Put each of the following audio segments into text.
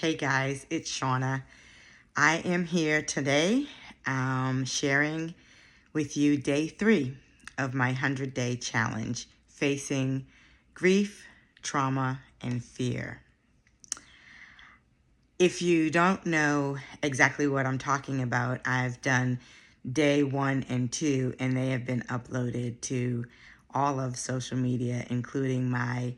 Hey guys, it's Shauna. I am here today sharing with you day 3 of my 100-day challenge, facing grief, trauma, and fear. If you don't know exactly what I'm talking about, I've done day 1 and 2, and they have been uploaded to all of social media, including my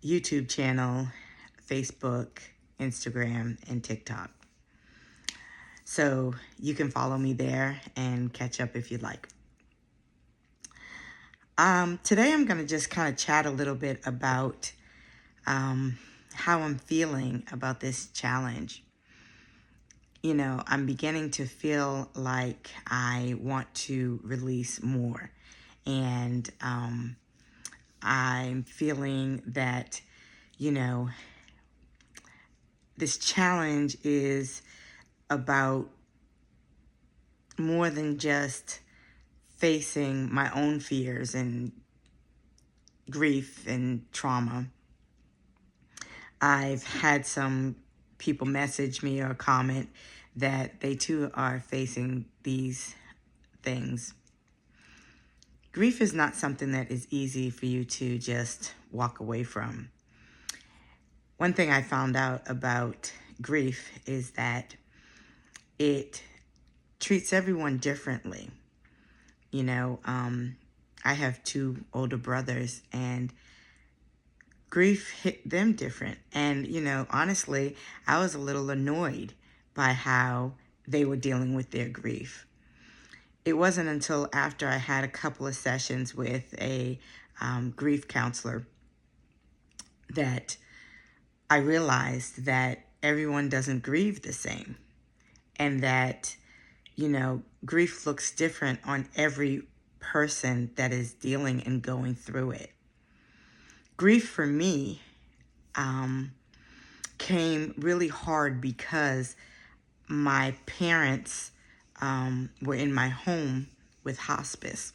YouTube channel, Facebook, Instagram, and TikTok. So you can follow me there and catch up if you'd like. Today I'm going to just kind of chat a little bit about how I'm feeling about this challenge. You know, I'm beginning to feel like I want to release more. And I'm feeling that, you know, this challenge is about more than just facing my own fears and grief and trauma. I've had some people message me or comment that they too are facing these things. Grief is not something that is easy for you to just walk away from. One thing I found out about grief is that it treats everyone differently. You know, I have 2 older brothers, and grief hit them different. And, you know, honestly, I was a little annoyed by how they were dealing with their grief. It wasn't until after I had a couple of sessions with a grief counselor that I realized that everyone doesn't grieve the same, and that, you know, grief looks different on every person that is dealing and going through it. Grief for me came really hard because my parents were in my home with hospice.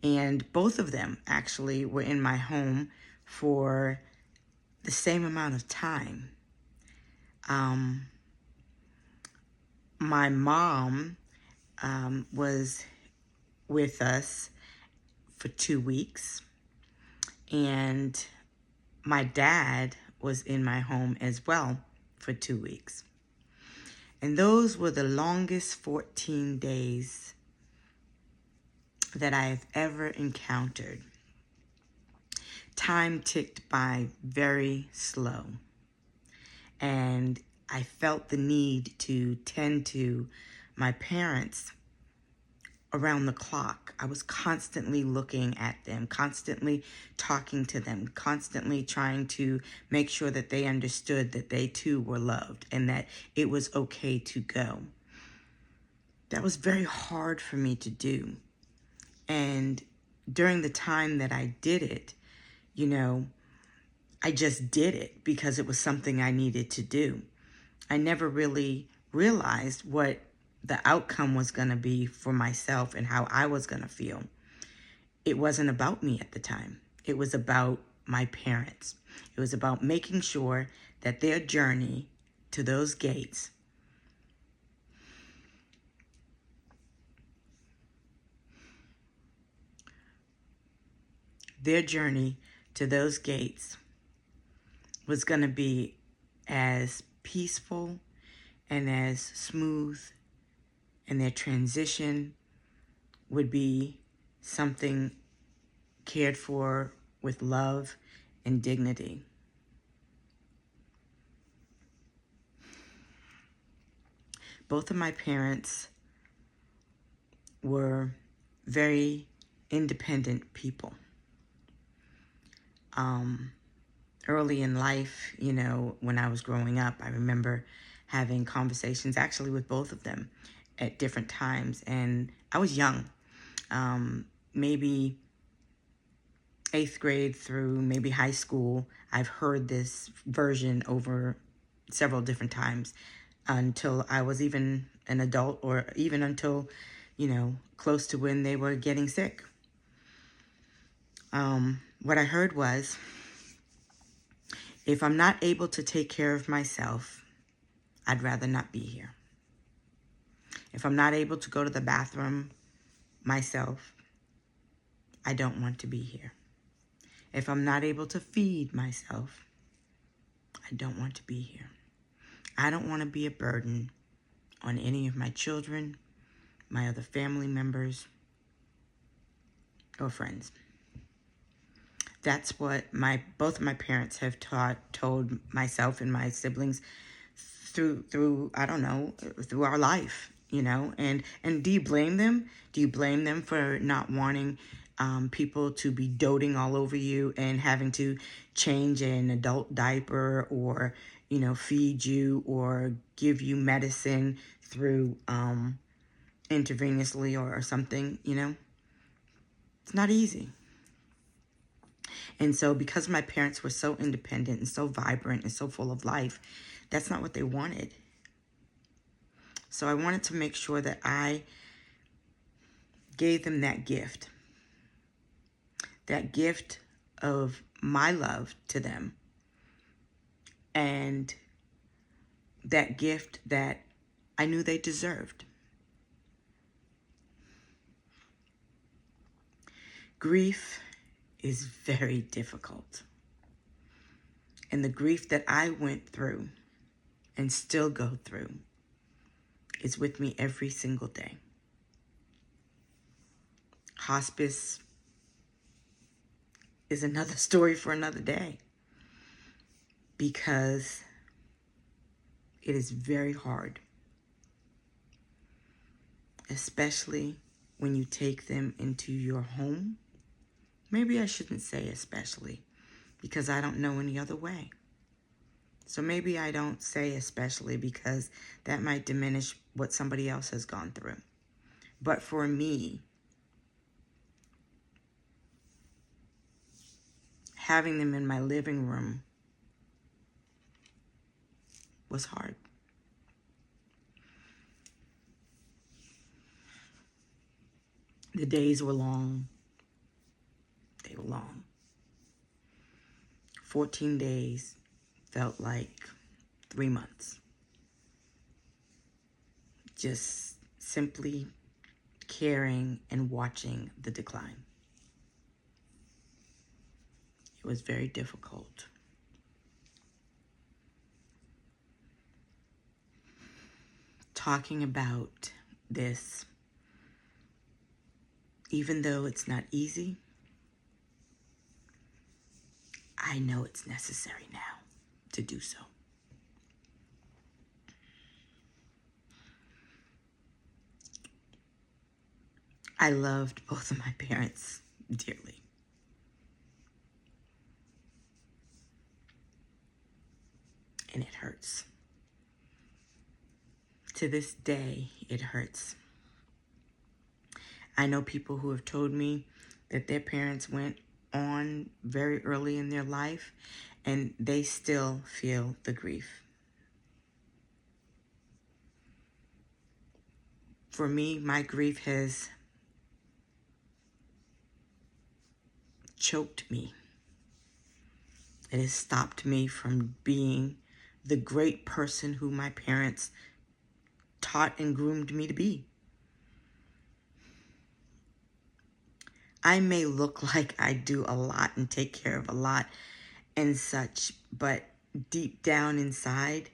And both of them actually were in my home for the same amount of time. My mom was with us for 2 weeks, and my dad was in my home as well for 2 weeks. And those were the longest 14 days that I have ever encountered. Time ticked by very slow, and I felt the need to tend to my parents around the clock. I was constantly looking at them, constantly talking to them, constantly trying to make sure that they understood that they too were loved and that it was okay to go. That was very hard for me to do. And during the time that I did it, you know, I just did it because it was something I needed to do. I never really realized what the outcome was going to be for myself and how I was going to feel. It wasn't about me at the time. It was about my parents. It was about making sure that their journey to those gates was going to be as peaceful and as smooth, and their transition would be something cared for with love and dignity. Both of my parents were very independent people. Early in life, you know, when I was growing up, I remember having conversations actually with both of them at different times. And I was young, maybe 8th grade through maybe high school. I've heard this version over several different times until I was even an adult, or even until, you know, close to when they were getting sick. What I heard was, If I'm not able to take care of myself, I'd rather not be here. If I'm not able to go to the bathroom myself, I don't want to be here. If I'm not able to feed myself, I don't want to be here. I don't want to be a burden on any of my children, my other family members, or friends. That's what both of my parents have told myself and my siblings through I don't know, through our life, you know. And do you blame them? Do you blame them for not wanting people to be doting all over you and having to change an adult diaper, or, you know, feed you or give you medicine through intravenously or something, you know? It's not easy. And so because my parents were so independent and so vibrant and so full of life, that's not what they wanted. So I wanted to make sure that I gave them that gift of my love to them, and that gift that I knew they deserved. Grief is very difficult. And the grief that I went through and still go through is with me every single day. Hospice is another story for another day, because it is very hard, especially when you take them into your home. Maybe I shouldn't say especially, because I don't know any other way. So maybe I don't say especially, because that might diminish what somebody else has gone through. But for me, having them in my living room was hard. The days were long. They were long. 14 days felt like 3 months. Just simply caring and watching the decline. It was very difficult. Talking about this, even though it's not easy, I know it's necessary now to do so. I loved both of my parents dearly. And it hurts. To this day, it hurts. I know people who have told me that their parents went on very early in their life and they still feel the grief. For me, my grief has choked me. It has stopped me from being the great person who my parents taught and groomed me to be. I may look like I do a lot and take care of a lot and such, but deep down inside,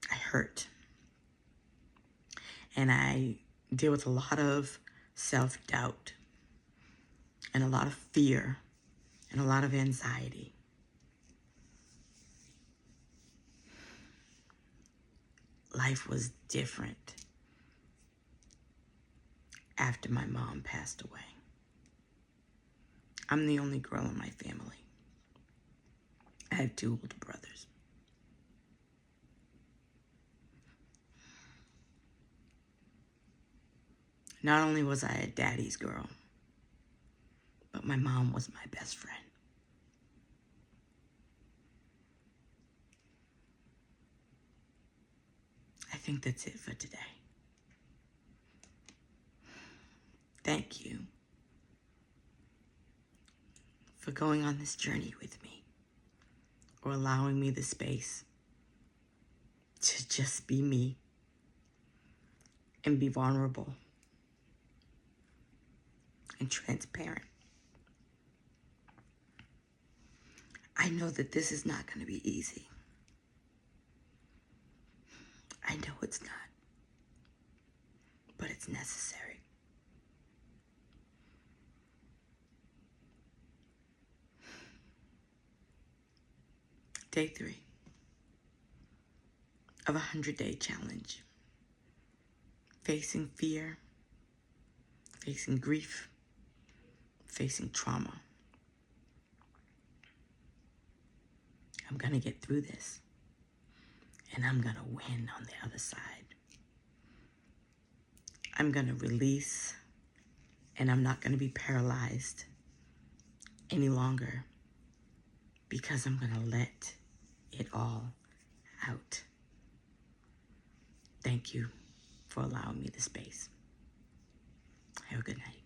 I hurt. And I deal with a lot of self-doubt and a lot of fear and a lot of anxiety. Life was different after my mom passed away. I'm the only girl in my family. I have 2 older brothers. Not only was I a daddy's girl, but my mom was my best friend. I think that's it for today. Thank you for going on this journey with me, or allowing me the space to just be me and be vulnerable and transparent. I know that this is not going to be easy. I know it's not, but it's necessary. Day 3 of a 100-day challenge. Facing fear, facing grief, facing trauma. I'm going to get through this, and I'm going to win on the other side. I'm going to release, and I'm not going to be paralyzed any longer, because I'm going to let it all out. Thank you for allowing me the space. Have a good night.